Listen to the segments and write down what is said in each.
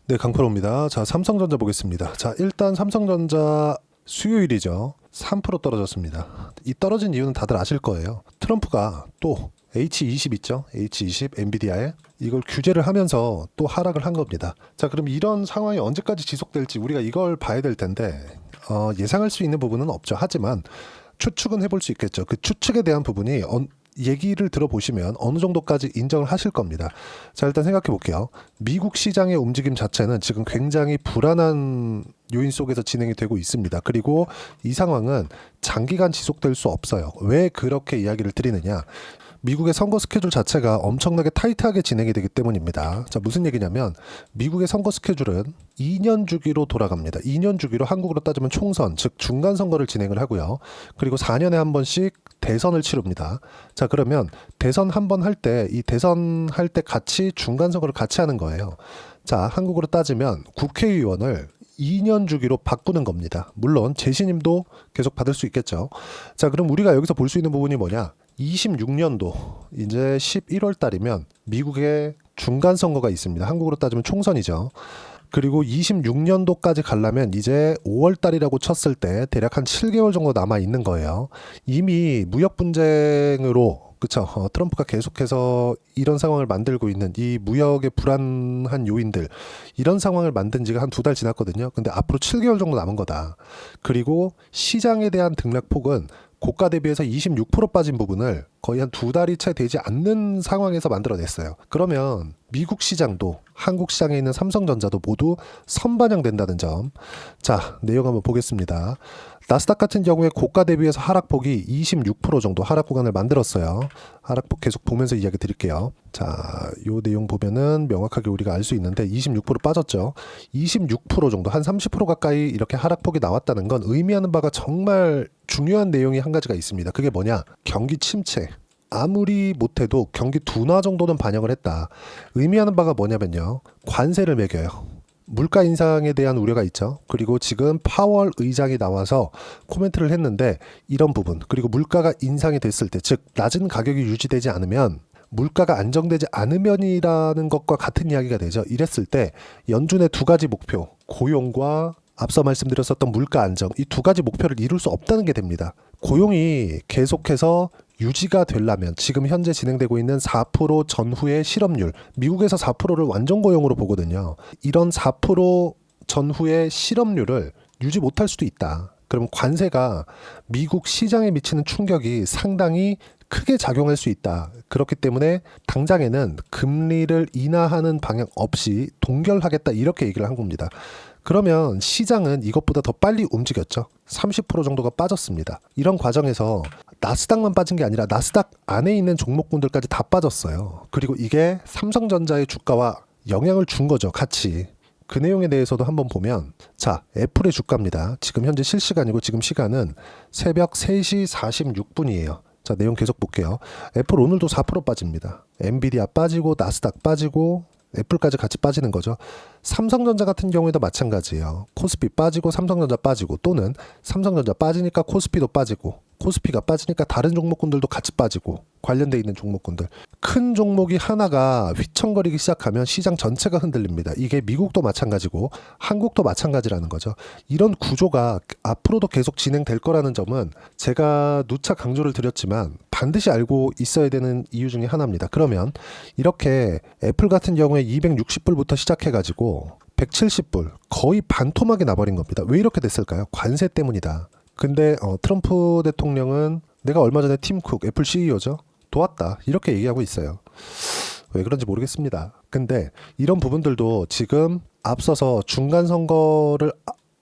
네, 강프로입니다. 자, 삼성전자 보겠습니다. 자, 일단 삼성전자 수요일이죠. 3% 떨어졌습니다. 이 떨어진 이유는 다들 아실 거예요. 트럼프가 또 H20 있죠? H20 엔비디아에 이걸 규제를 하면서 또 하락을 한 겁니다. 자, 그럼 이런 상황이 언제까지 지속될지 우리가 이걸 봐야 될 텐데 예상할 수 있는 부분은 없죠. 하지만 추측은 해볼 수 있겠죠. 그 추측에 대한 부분이 얘기를 들어보시면 어느 정도까지 인정을 하실 겁니다. 자, 일단 생각해 볼게요. 미국 시장의 움직임 자체는 지금 굉장히 불안한 요인 속에서 진행이 되고 있습니다. 그리고 이 상황은 장기간 지속될 수 없어요. 왜 그렇게 이야기를 드리느냐? 미국의 선거 스케줄 자체가 엄청나게 타이트하게 진행이 되기 때문입니다. 자, 무슨 얘기냐면 미국의 선거 스케줄은 2년 주기로 돌아갑니다. 2년 주기로 한국으로 따지면 총선, 즉 중간 선거를 진행을 하고요. 그리고 4년에 한 번씩 대선을 치릅니다. 자, 그러면 대선 한 번 할 때 이 대선 할 때 같이 중간 선거를 같이 하는 거예요. 자, 한국으로 따지면 국회의원을 2년 주기로 바꾸는 겁니다. 물론 재신임도 계속 받을 수 있겠죠. 자, 그럼 우리가 여기서 볼 수 있는 부분이 뭐냐? 26년도 이제 11월 달이면 미국의 중간 선거가 있습니다. 한국으로 따지면 총선이죠. 그리고 26년도까지 가려면 이제 5월 달이라고 쳤을 때 대략 한 7개월 정도 남아 있는 거예요. 이미 무역 분쟁으로 그쵸. 트럼프가 계속해서 이런 상황을 만들고 있는 이 무역의 불안한 요인들 이런 상황을 만든 지가 한 2달 지났거든요. 근데 앞으로 7개월 정도 남은 거다. 그리고 시장에 대한 등락폭은 고가 대비해서 26% 빠진 부분을 거의 한 2달이 채 되지 않는 상황에서 만들어냈어요. 그러면 미국 시장도 한국 시장에 있는 삼성전자도 모두 선반영된다는 점. 자, 내용 한번 보겠습니다. 나스닥 같은 경우에 고가 대비해서 하락폭이 26% 정도 하락 구간을 만들었어요. 하락폭 계속 보면서 이야기 드릴게요. 자, 요 내용 보면은 명확하게 우리가 알 수 있는데 26% 빠졌죠. 26% 정도 한 30% 가까이 이렇게 하락폭이 나왔다는 건 의미하는 바가 정말 중요한 내용이 한 가지가 있습니다. 그게 뭐냐? 경기 침체. 아무리 못해도 경기 둔화 정도는 반영을 했다. 의미하는 바가 뭐냐면요. 관세를 매겨요. 물가 인상에 대한 우려가 있죠. 그리고 지금 파월 의장이 나와서 코멘트를 했는데 이런 부분 그리고 물가가 인상이 됐을 때 즉 낮은 가격이 유지되지 않으면 물가가 안정되지 않으면이라는 것과 같은 이야기가 되죠. 이랬을 때 연준의 2가지 목표 고용과 앞서 말씀드렸었던 물가 안정 이 2가지 목표를 이룰 수 없다는 게 됩니다. 고용이 계속해서 유지가 되려면 지금 현재 진행되고 있는 4% 전후의 실업률 미국에서 4%를 완전 고용으로 보거든요. 이런 4% 전후의 실업률을 유지 못할 수도 있다. 그럼 관세가 미국 시장에 미치는 충격이 상당히 크게 작용할 수 있다. 그렇기 때문에 당장에는 금리를 인하하는 방향 없이 동결하겠다 이렇게 얘기를 한 겁니다. 그러면 시장은 이것보다 더 빨리 움직였죠. 30% 정도가 빠졌습니다. 이런 과정에서 나스닥만 빠진 게 아니라 나스닥 안에 있는 종목군들까지 다 빠졌어요. 그리고 이게 삼성전자의 주가와 영향을 준 거죠. 같이. 그 내용에 대해서도 한번 보면 자, 애플의 주가입니다. 지금 현재 실시간이고 지금 시간은 새벽 3시 46분이에요. 자, 내용 계속 볼게요. 애플 오늘도 4% 빠집니다. 엔비디아 빠지고 나스닥 빠지고 애플까지 같이 빠지는 거죠. 삼성전자 같은 경우에도 마찬가지예요. 코스피 빠지고 삼성전자 빠지고 또는 삼성전자 빠지니까 코스피도 빠지고 코스피가 빠지니까 다른 종목군들도 같이 빠지고 관련돼 있는 종목군들 큰 종목이 하나가 휘청거리기 시작하면 시장 전체가 흔들립니다. 이게 미국도 마찬가지고 한국도 마찬가지라는 거죠. 이런 구조가 앞으로도 계속 진행될 거라는 점은 제가 누차 강조를 드렸지만 반드시 알고 있어야 되는 이유 중에 하나입니다. 그러면 이렇게 애플 같은 경우에 260불부터 시작해가지고 170불 거의 반토막이 나버린 겁니다. 왜 이렇게 됐을까요? 관세 때문이다. 근데 트럼프 대통령은 내가 얼마 전에 팀 쿡 애플 CEO죠. 도왔다 이렇게 얘기하고 있어요. 왜 그런지 모르겠습니다. 근데 이런 부분들도 지금 앞서서 중간 선거를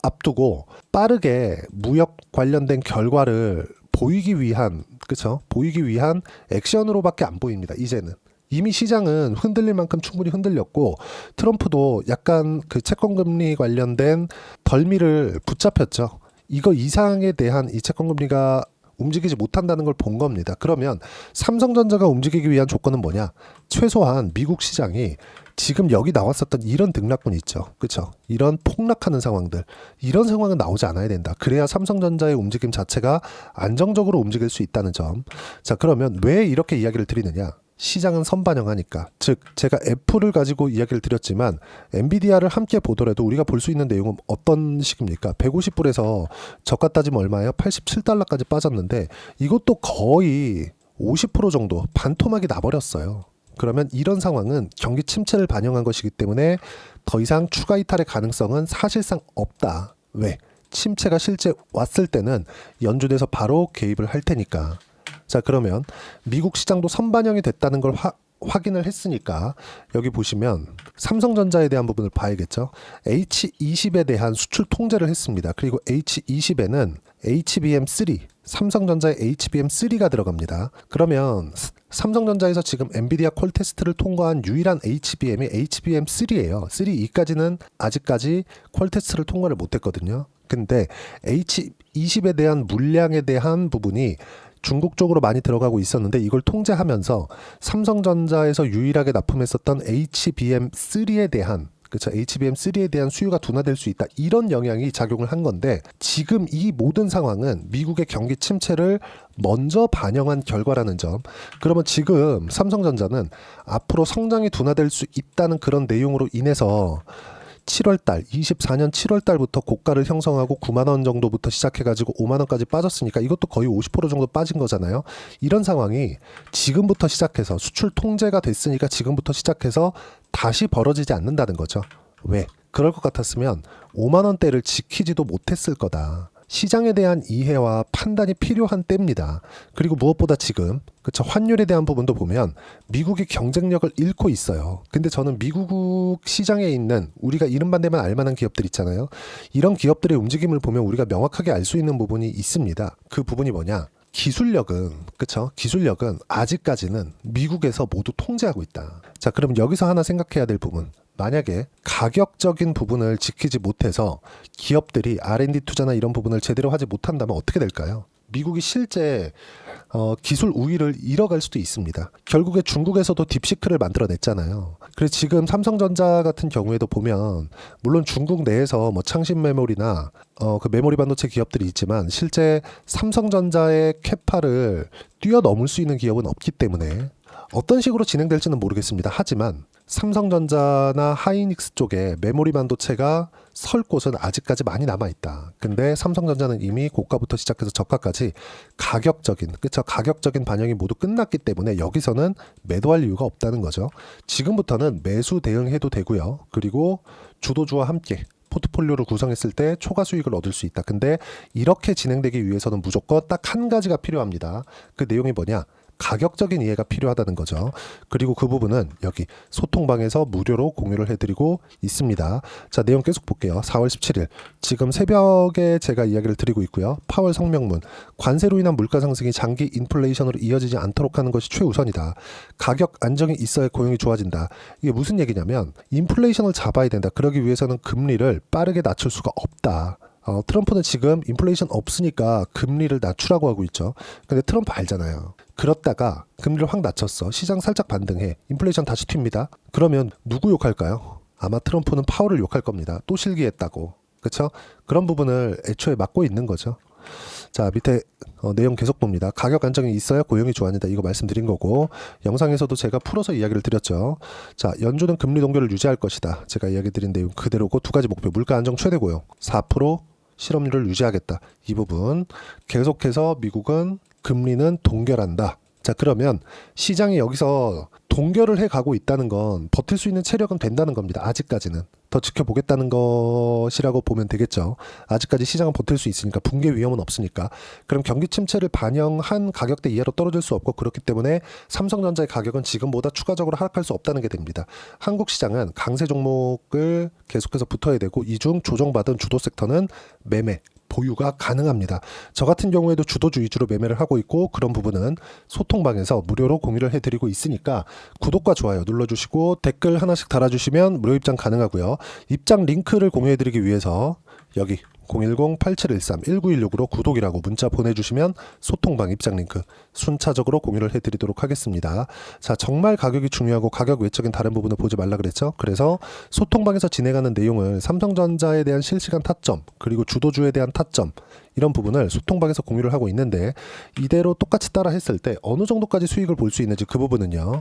앞두고 빠르게 무역 관련된 결과를 보이기 위한 그쵸? 보이기 위한 액션으로밖에 안 보입니다. 이제는. 이미 시장은 흔들릴 만큼 충분히 흔들렸고 트럼프도 약간 그 채권금리 관련된 덜미를 붙잡혔죠. 이거 이상에 대한 이 채권금리가 움직이지 못한다는 걸 본 겁니다. 그러면 삼성전자가 움직이기 위한 조건은 뭐냐? 최소한 미국 시장이 지금 여기 나왔었던 이런 등락분 있죠. 그렇죠? 이런 폭락하는 상황들. 이런 상황은 나오지 않아야 된다. 그래야 삼성전자의 움직임 자체가 안정적으로 움직일 수 있다는 점. 자, 그러면 왜 이렇게 이야기를 드리느냐? 시장은 선반영하니까. 즉 제가 애플을 가지고 이야기를 드렸지만 엔비디아를 함께 보더라도 우리가 볼 수 있는 내용은 어떤 식입니까? 150불에서 저가 따지면 얼마예요? 87달러까지 빠졌는데 이것도 거의 50% 정도 반토막이 나버렸어요. 그러면 이런 상황은 경기 침체를 반영한 것이기 때문에 더 이상 추가 이탈의 가능성은 사실상 없다. 왜? 침체가 실제 왔을 때는 연준에서 바로 개입을 할 테니까. 자, 그러면 미국 시장도 선반영이 됐다는 걸 확인을 했으니까 여기 보시면 삼성전자에 대한 부분을 봐야겠죠. H20에 대한 수출 통제를 했습니다. 그리고 H20에는 HBM3, 삼성전자의 HBM3가 들어갑니다. 그러면 삼성전자에서 지금 엔비디아 퀄테스트를 통과한 유일한 HBM이 HBM3예요. 3E까지는 아직까지 퀄테스트를 통과를 못했거든요. 근데 H20에 대한 물량에 대한 부분이 중국 쪽으로 많이 들어가고 있었는데 이걸 통제하면서 삼성전자에서 유일하게 납품했었던 HBM3에 대한 HBM3에 대한 수요가 둔화될 수 있다. 이런 영향이 작용을 한 건데 지금 이 모든 상황은 미국의 경기 침체를 먼저 반영한 결과라는 점. 그러면 지금 삼성전자는 앞으로 성장이 둔화될 수 있다는 그런 내용으로 인해서 7월달 24년 7월달부터 고가를 형성하고 9만 원 정도부터 시작해가지고 5만 원까지 빠졌으니까 이것도 거의 50% 정도 빠진 거잖아요. 이런 상황이 지금부터 시작해서 수출 통제가 됐으니까 지금부터 시작해서 다시 벌어지지 않는다는 거죠. 왜? 그럴 것 같았으면 5만 원대를 지키지도 못했을 거다. 시장에 대한 이해와 판단이 필요한 때입니다. 그리고 무엇보다 지금 환율에 대한 부분도 보면 미국이 경쟁력을 잃고 있어요. 근데 저는 미국 시장에 있는 우리가 이름만 대면 알만한 기업들 있잖아요. 이런 기업들의 움직임을 보면 우리가 명확하게 알 수 있는 부분이 있습니다. 그 부분이 뭐냐? 기술력은 기술력은 아직까지는 미국에서 모두 통제하고 있다. 자, 그럼 여기서 하나 생각해야 될 부분. 만약에 가격적인 부분을 지키지 못해서 기업들이 R&D 투자나 이런 부분을 제대로 하지 못한다면 어떻게 될까요? 미국이 실제 기술 우위를 잃어갈 수도 있습니다. 결국에 중국에서도 딥시크를 만들어냈잖아요. 그래서 지금 삼성전자 같은 경우에도 보면 물론 중국 내에서 창신 메모리나 그 메모리 반도체 기업들이 있지만 실제 삼성전자의 캐파를 뛰어넘을 수 있는 기업은 없기 때문에 어떤 식으로 진행될지는 모르겠습니다. 하지만 삼성전자나 하이닉스 쪽에 메모리 반도체가 설 곳은 아직까지 많이 남아있다. 근데 삼성전자는 이미 고가부터 시작해서 저가까지 가격적인 반영이 모두 끝났기 때문에 여기서는 매도할 이유가 없다는 거죠. 지금부터는 매수 대응해도 되고요. 그리고 주도주와 함께 포트폴리오를 구성했을 때 초과 수익을 얻을 수 있다. 근데 이렇게 진행되기 위해서는 무조건 딱 한 가지가 필요합니다. 그 내용이 뭐냐? 가격적인 이해가 필요하다는 거죠. 그리고 그 부분은 여기 소통방에서 무료로 공유를 해드리고 있습니다. 자, 내용 계속 볼게요. 4월 17일 지금 새벽에 제가 이야기를 드리고 있고요. 파월 성명문, 관세로 인한 물가 상승이 장기 인플레이션으로 이어지지 않도록 하는 것이 최우선이다. 가격 안정이 있어야 고용이 좋아진다. 이게 무슨 얘기냐면 인플레이션을 잡아야 된다. 그러기 위해서는 금리를 빠르게 낮출 수가 없다. 트럼프는 지금 인플레이션 없으니까 금리를 낮추라고 하고 있죠. 근데 트럼프 알잖아요. 그렇다가 금리를 확 낮췄어. 시장 살짝 반등해. 인플레이션 다시 튑니다. 그러면 누구 욕할까요? 아마 트럼프는 파월을 욕할 겁니다. 또 실기했다고. 그렇죠? 그런 부분을 애초에 막고 있는 거죠. 자, 밑에 내용 계속 봅니다. 가격 안정이 있어야 고용이 좋아진다. 이거 말씀드린 거고 영상에서도 제가 풀어서 이야기를 드렸죠. 자, 연준은 금리 동결을 유지할 것이다. 제가 이야기 드린 내용 그대로고 두 가지 목표. 물가 안정 최대 고용 4% 실업률을 유지하겠다. 이 부분 계속해서 미국은 금리는 동결한다. 자, 그러면 시장이 여기서 동결을 해가고 있다는 건 버틸 수 있는 체력은 된다는 겁니다. 아직까지는. 더 지켜보겠다는 것이라고 보면 되겠죠. 아직까지 시장은 버틸 수 있으니까 붕괴 위험은 없으니까. 그럼 경기 침체를 반영한 가격대 이하로 떨어질 수 없고 그렇기 때문에 삼성전자의 가격은 지금보다 추가적으로 하락할 수 없다는 게 됩니다. 한국 시장은 강세 종목을 계속해서 붙어야 되고 이 중 조정받은 주도 섹터는 매매, 보유가 가능합니다. 저 같은 경우에도 주도주 위주로 매매를 하고 있고 그런 부분은 소통방에서 무료로 공유를 해드리고 있으니까 구독과 좋아요 눌러주시고 댓글 하나씩 달아주시면 무료 입장 가능하고요. 입장 링크를 공유해드리기 위해서 여기 010-8713-1916으로 구독이라고 문자 보내주시면 소통방 입장 링크 순차적으로 공유를 해드리도록 하겠습니다. 자, 정말 가격이 중요하고 가격 외적인 다른 부분을 보지 말라 그랬죠. 그래서 소통방에서 진행하는 내용을 삼성전자에 대한 실시간 타점 그리고 주도주에 대한 타점 이런 부분을 소통방에서 공유를 하고 있는데 이대로 똑같이 따라 했을 때 어느 정도까지 수익을 볼 수 있는지 그 부분은요.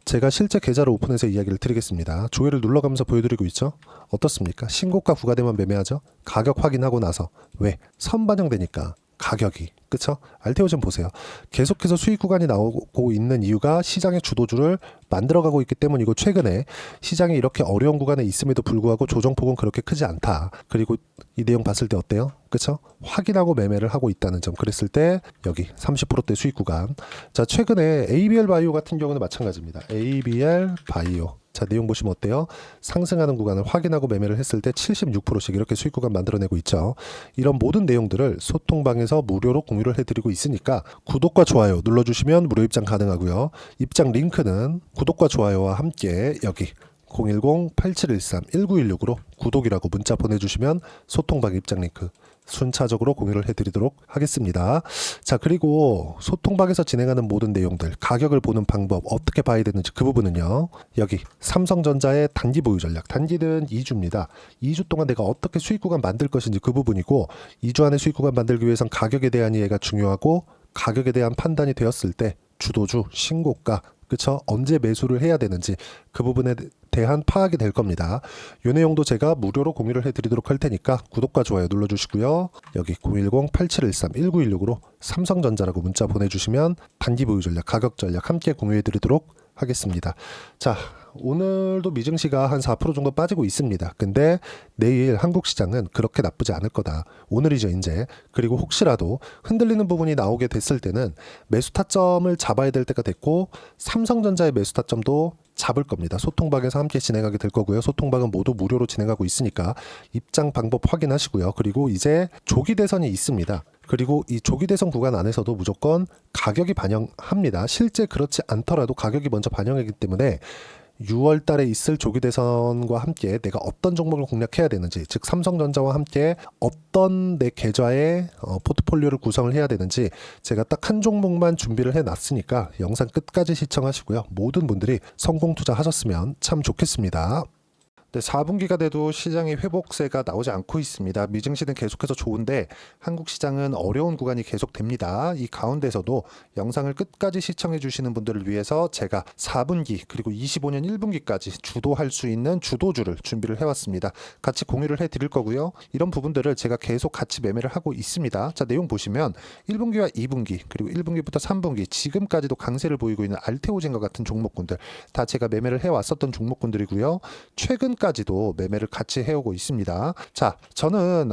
제가 실제 계좌를 오픈해서 이야기를 드리겠습니다. 조회를 눌러가면서 보여드리고 있죠. 어떻습니까? 신고가 구간에만 매매하죠. 가격 확인하고 나서 왜? 선반영되니까 가격이 그쵸? 알테오젠 보세요. 계속해서 수익 구간이 나오고 있는 이유가 시장의 주도주를 만들어가고 있기 때문이고 최근에 시장이 이렇게 어려운 구간에 있음에도 불구하고 조정폭은 그렇게 크지 않다. 그리고 이 내용 봤을 때 어때요? 그쵸? 확인하고 매매를 하고 있다는 점. 그랬을 때 여기 30%대 수익 구간. 자, 최근에 ABL 바이오 같은 경우는 마찬가지입니다. ABL 바이오. 자, 내용 보시면 어때요? 상승하는 구간을 확인하고 매매를 했을 때 76%씩 이렇게 수익 구간 만들어내고 있죠. 이런 모든 내용들을 소통방에서 무료로 공유를 해드리고 있으니까 구독과 좋아요 눌러주시면 무료 입장 가능하고요. 입장 링크는 구독과 좋아요와 함께 여기 010-8713-1916으로 구독이라고 문자 보내주시면 소통방 입장 링크 순차적으로 공유를 해드리도록 하겠습니다. 자, 그리고 소통방에서 진행하는 모든 내용들, 가격을 보는 방법, 어떻게 봐야 되는지 그 부분은요. 여기 삼성전자의 단기 보유 전략, 단기는 2주입니다. 2주 동안 내가 어떻게 수익 구간 만들 것인지 그 부분이고 2주 안에 수익 구간 만들기 위해선 가격에 대한 이해가 중요하고 가격에 대한 판단이 되었을 때 주도주, 신고가, 그쵸? 언제 매수를 해야 되는지 그 부분에 대한 파악이 될 겁니다. 이 내용도 제가 무료로 공유를 해드리도록 할 테니까 구독과 좋아요 눌러주시고요. 여기 010-8713-1916으로 삼성전자라고 문자 보내주시면 단기 보유 전략, 가격 전략 함께 공유해드리도록 하겠습니다. 자, 오늘도 미증시가 한 4% 정도 빠지고 있습니다. 근데 내일 한국 시장은 그렇게 나쁘지 않을 거다. 오늘이죠, 이제. 그리고 혹시라도 흔들리는 부분이 나오게 됐을 때는 매수 타점을 잡아야 될 때가 됐고 삼성전자의 매수 타점도 잡을 겁니다. 소통방에서 함께 진행하게 될 거고요. 소통방은 모두 무료로 진행하고 있으니까 입장 방법 확인하시고요. 그리고 이제 조기 대선이 있습니다. 그리고 이 조기 대선 구간 안에서도 무조건 가격이 반영합니다. 실제 그렇지 않더라도 가격이 먼저 반영하기 때문에 6월 달에 있을 조기 대선과 함께 내가 어떤 종목을 공략해야 되는지, 즉 삼성전자와 함께 어떤 내 계좌의 포트폴리오를 구성을 해야 되는지 제가 딱 한 종목만 준비를 해놨으니까 영상 끝까지 시청하시고요. 모든 분들이 성공 투자하셨으면 참 좋겠습니다. 네, 4분기가 돼도 시장의 회복세가 나오지 않고 있습니다. 미증시는 계속해서 좋은데 한국 시장은 어려운 구간이 계속됩니다. 이 가운데서도 영상을 끝까지 시청해 주시는 분들을 위해서 제가 4분기 그리고 25년 1분기까지 주도할 수 있는 주도주를 준비를 해왔습니다. 같이 공유를 해드릴 거고요. 이런 부분들을 제가 계속 같이 매매를 하고 있습니다. 자, 내용 보시면 1분기와 2분기 그리고 1분기부터 3분기 지금까지도 강세를 보이고 있는 알테오젠과 같은 종목군들 다 제가 매매를 해왔었던 종목군들이고요. 최근까지도 매매를 같이 해오고 있습니다. 자, 저는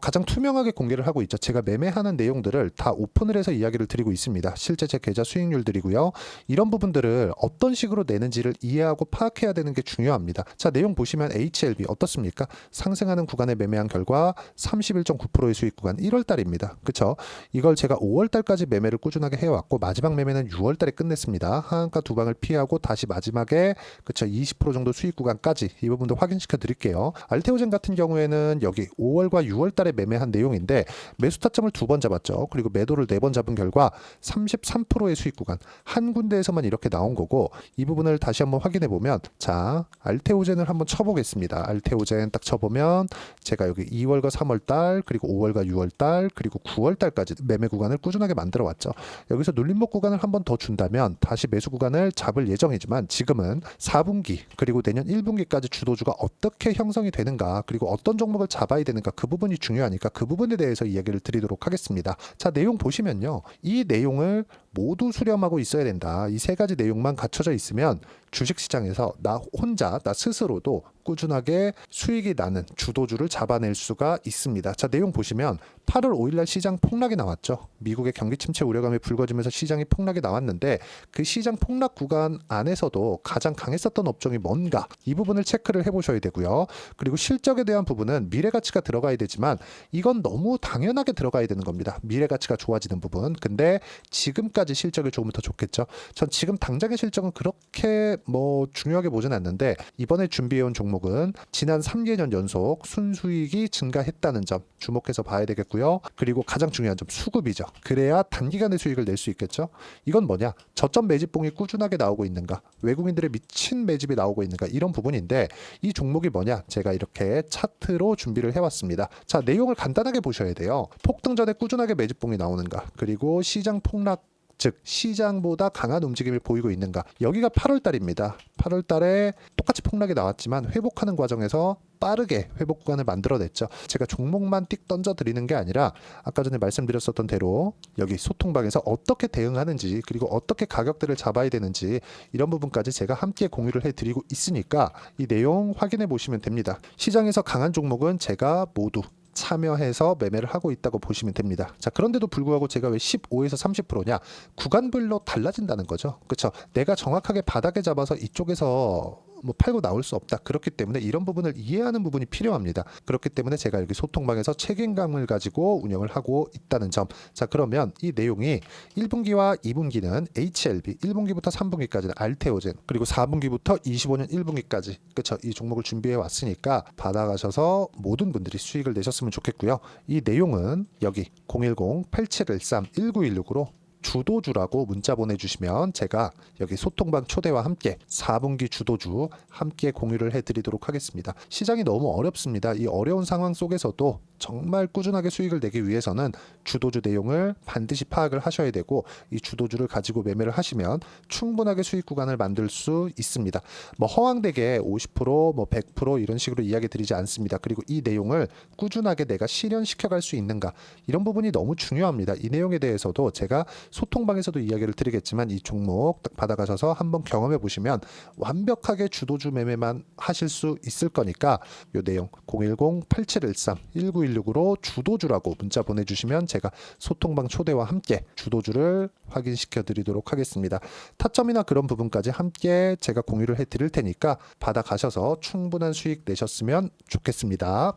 가장 투명하게 공개를 하고 있죠. 제가 매매하는 내용들을 다 오픈을 해서 이야기를 드리고 있습니다. 실제 제 계좌 수익률들이고요. 이런 부분들을 어떤 식으로 내는지를 이해하고 파악해야 되는 게 중요합니다. 자, 내용 보시면 HLB 어떻습니까? 상승하는 구간에 매매한 결과 31.9%의 수익 구간 1월 달입니다. 그쵸? 이걸 제가 5월 달까지 매매를 꾸준하게 해왔고 마지막 매매는 6월 달에 끝냈습니다. 하한가 두 방을 피하고 다시 마지막에 그쵸? 20% 정도 수익 구간까지 이 부분도 확인시켜 드릴게요. 알테오젠 같은 경우에는 여기 5월과 6월 달에 매매한 내용인데 매수 타점을 2번 잡았죠. 그리고 매도를 4번 잡은 결과 33%의 수익 구간 한 군데에서만 이렇게 나온 거고 이 부분을 다시 한번 확인해 보면 자, 알테오젠을 한번 쳐보겠습니다. 알테오젠 딱 쳐보면 제가 여기 2월과 3월 달 그리고 5월과 6월 달 그리고 9월 달까지 매매 구간을 꾸준하게 만들어 왔죠. 여기서 눌림목 구간을 한번 더 준다면 다시 매수 구간을 잡을 예정이지만 지금은 4분기 그리고 내년 1분기까지 주도주가 어떻게 형성이 되는가 그리고 어떤 종목을 잡아야 되는가 그 부분이 중요하니까 그 부분에 대해서 이야기를 드리도록 하겠습니다. 자, 내용 보시면요. 이 내용을 모두 수렴하고 있어야 된다. 이 세 가지 내용만 갖춰져 있으면 주식시장에서 나 혼자 나 스스로도 꾸준하게 수익이 나는 주도주를 잡아낼 수가 있습니다. 자, 내용 보시면 8월 5일날 시장 폭락이 나왔죠. 미국의 경기 침체 우려감이 불거지면서 시장이 폭락이 나왔는데 그 시장 폭락 구간 안에서도 가장 강했었던 업종이 뭔가 이 부분을 체크를 해보셔야 되고요. 그리고 실적에 대한 부분은 미래가치가 들어가야 되지만 이건 너무 당연하게 들어가야 되는 겁니다. 미래가치가 좋아지는 부분. 근데 지금까지 어디까지 실적이 좋으면 더 좋겠죠. 전 지금 당장의 실적은 그렇게 뭐 중요하게 보진 않는데 이번에 준비해온 종목은 지난 3개년 연속 순수익이 증가했다는 점 주목해서 봐야 되겠고요. 그리고 가장 중요한 점 수급이죠. 그래야 단기간에 수익을 낼 수 있겠죠. 이건 뭐냐? 저점 매집봉이 꾸준하게 나오고 있는가? 외국인들의 미친 매집이 나오고 있는가? 이런 부분인데 이 종목이 뭐냐? 제가 이렇게 차트로 준비를 해왔습니다. 자, 내용을 간단하게 보셔야 돼요. 폭등 전에 꾸준하게 매집봉이 나오는가? 그리고 시장 폭락 즉 시장보다 강한 움직임을 보이고 있는가. 여기가 8월 달입니다. 8월 달에 똑같이 폭락이 나왔지만 회복하는 과정에서 빠르게 회복 구간을 만들어냈죠. 제가 종목만 띡 던져 드리는 게 아니라 아까 전에 말씀드렸었던 대로 여기 소통방에서 어떻게 대응하는지 그리고 어떻게 가격대를 잡아야 되는지 이런 부분까지 제가 함께 공유를 해드리고 있으니까 이 내용 확인해 보시면 됩니다. 시장에서 강한 종목은 제가 모두 참여해서 매매를 하고 있다고 보시면 됩니다. 자, 그런데도 불구하고 제가 왜 15에서 30%냐? 구간별로 달라진다는 거죠. 그렇죠? 내가 정확하게 바닥에 잡아서 이쪽에서 뭐 팔고 나올 수 없다. 그렇기 때문에 이런 부분을 이해하는 부분이 필요합니다. 그렇기 때문에 제가 여기 소통방에서 책임감을 가지고 운영을 하고 있다는 점. 자, 그러면 이 내용이 1분기와 2분기는 HLB, 1분기부터 3분기까지는 알테오젠, 그리고 4분기부터 25년 1분기까지 그렇죠? 이 종목을 준비해 왔으니까 받아가셔서 모든 분들이 수익을 내셨으면 좋겠고요. 이 내용은 여기 010-8713-1916으로 주도주라고 문자 보내주시면 제가 여기 소통방 초대와 함께 4분기 주도주 함께 공유를 해드리도록 하겠습니다. 시장이 너무 어렵습니다. 이 어려운 상황 속에서도 정말 꾸준하게 수익을 내기 위해서는 주도주 내용을 반드시 파악을 하셔야 되고 이 주도주를 가지고 매매를 하시면 충분하게 수익 구간을 만들 수 있습니다. 뭐 허황되게 50%, 뭐 100% 이런 식으로 이야기 드리지 않습니다. 그리고 이 내용을 꾸준하게 내가 실현시켜 갈 수 있는가 이런 부분이 너무 중요합니다. 이 내용에 대해서도 제가 소통방에서도 이야기를 드리겠지만 이 종목 딱 받아가셔서 한번 경험해 보시면 완벽하게 주도주 매매만 하실 수 있을 거니까 이 내용 010-8713-1916으로 주도주라고 문자 보내주시면 제가 소통방 초대와 함께 주도주를 확인시켜 드리도록 하겠습니다. 타점이나 그런 부분까지 함께 제가 공유를 해 드릴 테니까 받아가셔서 충분한 수익 내셨으면 좋겠습니다.